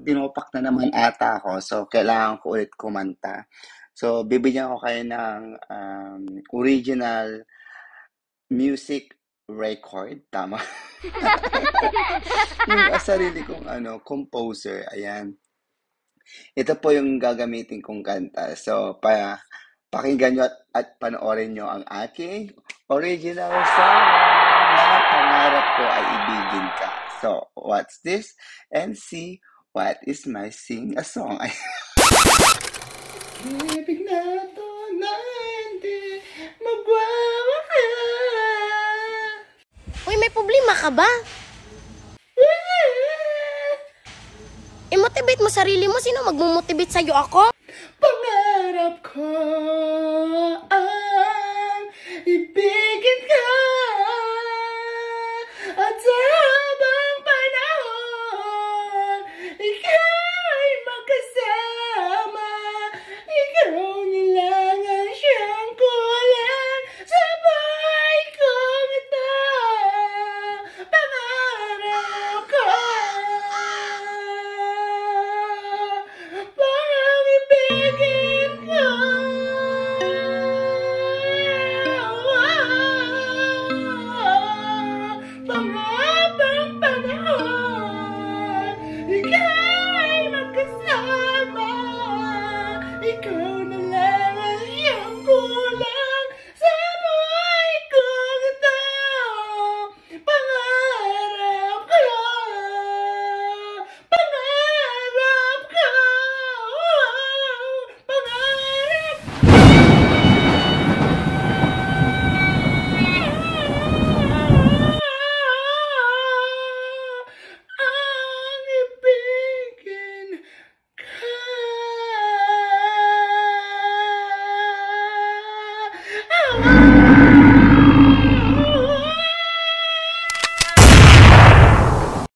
tinopak na naman ata ako. So, kailangan ko ulit kumanta. So, bibigyan ko kayo ng original music record. Tama? Yung sarili kong composer. Ayan. Ito po yung gagamitin kong kanta. So, pakinggan nyo at panoorin nyo ang aking original song na pangarap ko ay ibigin ka. So, what's this? And see what is my sing-a-song. Ibig na to na hindi magwawala. Uy, may problema ka ba? I-motivate mo sarili mo. Sino magmo-motivate sa'yo ako? Pangarap ko